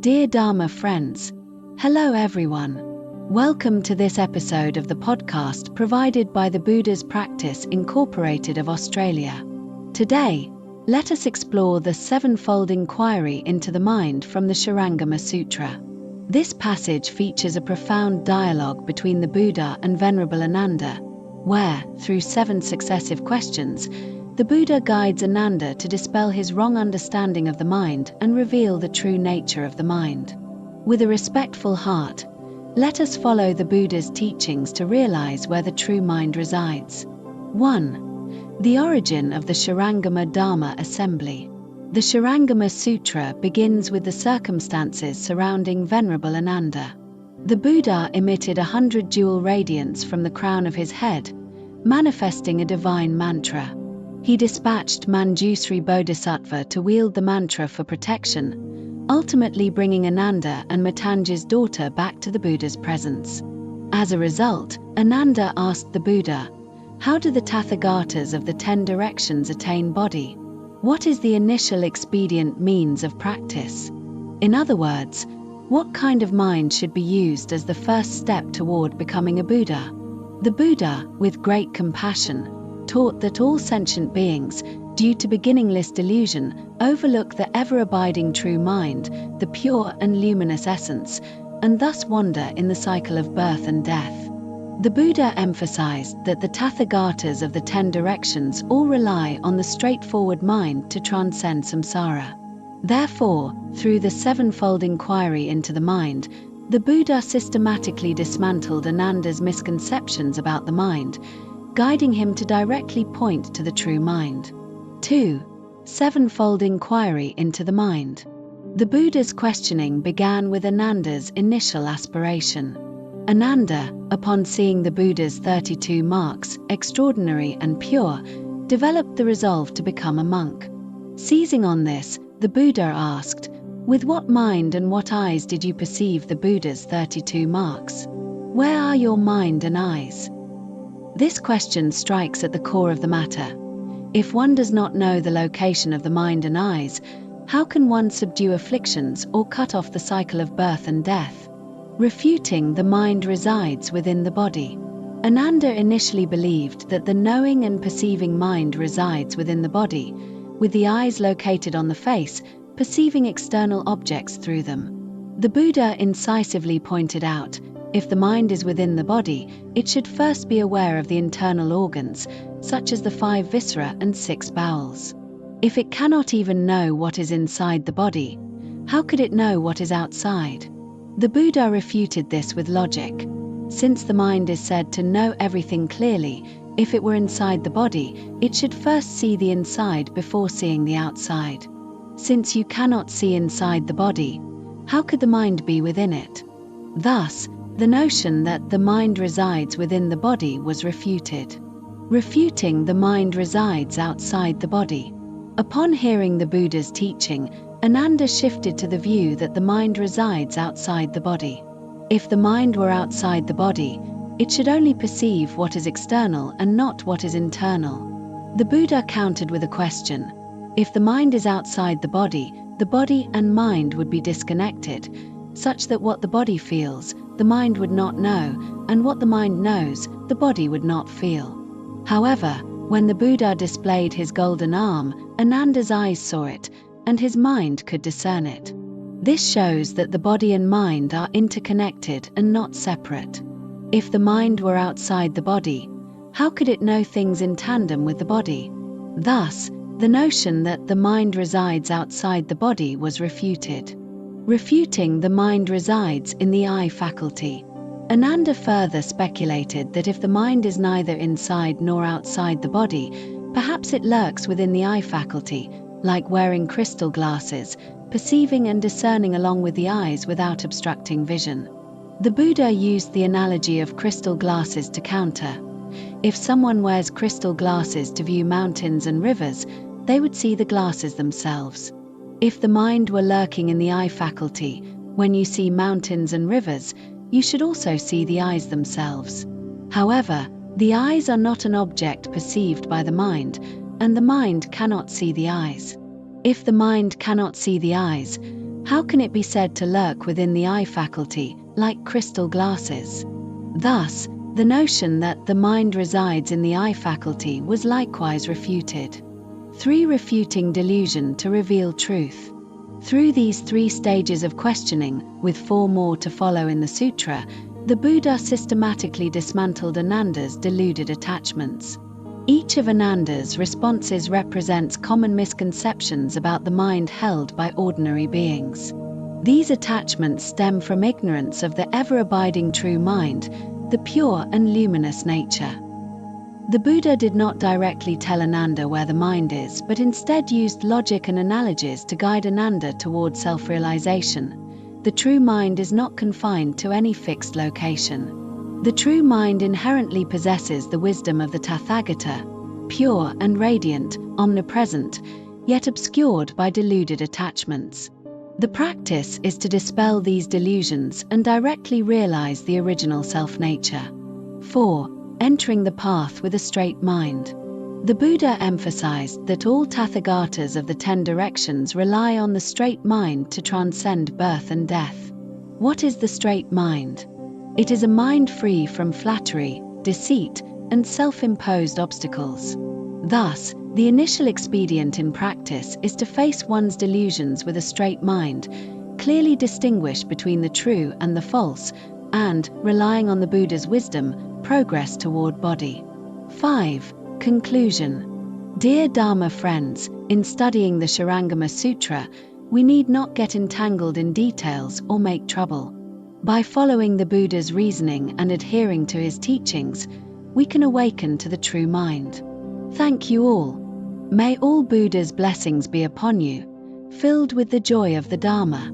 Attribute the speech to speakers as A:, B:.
A: Dear Dharma friends, hello everyone. Welcome to this episode of the podcast provided by the Buddha's Practice Incorporated of Australia. Today, let us explore the sevenfold inquiry into the mind from the Shurangama Sutra. This passage features a profound dialogue between the Buddha and Venerable Ananda, where, through 7 successive questions, the Buddha guides Ananda to dispel his wrong understanding of the mind and reveal the true nature of the mind. With a respectful heart, let us follow the Buddha's teachings to realize where the true mind resides. 1. The origin of the Shurangama Dharma assembly. The Shurangama Sutra begins with the circumstances surrounding Venerable Ananda. The Buddha emitted 100 jewel radiance from the crown of his head, manifesting a divine mantra. He dispatched Manjusri Bodhisattva to wield the mantra for protection, ultimately bringing Ananda and Matanji's daughter back to the Buddha's presence. As a result, Ananda asked the Buddha, "How do the Tathagatas of the 10 directions attain bodhi? What is the initial expedient means of practice? In other words, what kind of mind should be used as the first step toward becoming a Buddha?" The Buddha, with great compassion, taught that all sentient beings, due to beginningless delusion, overlook the ever-abiding true mind, the pure and luminous essence, and thus wander in the cycle of birth and death. The Buddha emphasized that the Tathagatas of the 10 directions all rely on the straightforward mind to transcend samsara. Therefore, through the sevenfold inquiry into the mind, the Buddha systematically dismantled Ananda's misconceptions about the mind, guiding him to directly point to the true mind. 2. Sevenfold inquiry into the mind. The Buddha's questioning began with Ananda's initial aspiration. Ananda, upon seeing the Buddha's 32 marks, extraordinary and pure, developed the resolve to become a monk. Seizing on this, the Buddha asked, "With what mind and what eyes did you perceive the Buddha's 32 marks? Where are your mind and eyes?" This question strikes at the core of the matter. If one does not know the location of the mind and eyes, how can one subdue afflictions or cut off the cycle of birth and death? Refuting the mind resides within the body. Ananda initially believed that the knowing and perceiving mind resides within the body, with the eyes located on the face, perceiving external objects through them. The Buddha incisively pointed out, if the mind is within the body, it should first be aware of the internal organs, such as the 5 viscera and 6 bowels. If it cannot even know what is inside the body, how could it know what is outside? The Buddha refuted this with logic. Since the mind is said to know everything clearly, if it were inside the body, it should first see the inside before seeing the outside. Since you cannot see inside the body, how could the mind be within it? Thus, the notion that the mind resides within the body was refuted. Refuting the mind resides outside the body. Upon hearing the Buddha's teaching, Ananda shifted to the view that the mind resides outside the body. If the mind were outside the body, it should only perceive what is external and not what is internal. The Buddha countered with a question. If the mind is outside the body and mind would be disconnected, such that what the body feels, the mind would not know, and what the mind knows, the body would not feel. However, when the Buddha displayed his golden arm, Ananda's eyes saw it, and his mind could discern it. This shows that the body and mind are interconnected and not separate. If the mind were outside the body, how could it know things in tandem with the body? Thus, the notion that the mind resides outside the body was refuted. Refuting the mind resides in the eye faculty. Ananda further speculated that if the mind is neither inside nor outside the body, perhaps it lurks within the eye faculty, like wearing crystal glasses, perceiving and discerning along with the eyes without obstructing vision. The Buddha used the analogy of crystal glasses to counter. If someone wears crystal glasses to view mountains and rivers, they would see the glasses themselves. If the mind were lurking in the eye faculty, when you see mountains and rivers, you should also see the eyes themselves. However, the eyes are not an object perceived by the mind, and the mind cannot see the eyes. If the mind cannot see the eyes, How can it be said to lurk within the eye faculty, like crystal glasses? Thus, the notion that the mind resides in the eye faculty was likewise refuted. 3. Refuting delusion to reveal truth. Through these 3 stages of questioning, with 4 more to follow in the Sutra, the Buddha systematically dismantled Ananda's deluded attachments. Each of Ananda's responses represents common misconceptions about the mind held by ordinary beings. These attachments stem from ignorance of the ever-abiding true mind, the pure and luminous nature. The Buddha did not directly tell Ananda where the mind is, but instead used logic and analogies to guide Ananda toward self-realization. The true mind is not confined to any fixed location. The true mind inherently possesses the wisdom of the Tathagata, pure and radiant, omnipresent, yet obscured by deluded attachments. The practice is to dispel these delusions and directly realize the original self-nature. 4. Entering the path with a straight mind. The Buddha emphasized that all Tathagatas of the 10 directions rely on the straight mind to transcend birth and death. What is the straight mind? It is a mind free from flattery, deceit, and self-imposed obstacles. Thus, the initial expedient in practice is to face one's delusions with a straight mind, clearly distinguish between the true and the false, and, relying on the Buddha's wisdom, progress toward body. 5. Conclusion. Dear Dharma friends, in studying the Shurangama Sutra, we need not get entangled in details or make trouble. By following the Buddha's reasoning and adhering to his teachings, we can awaken to the true mind. Thank you all. May all Buddha's blessings be upon you, filled with the joy of the Dharma.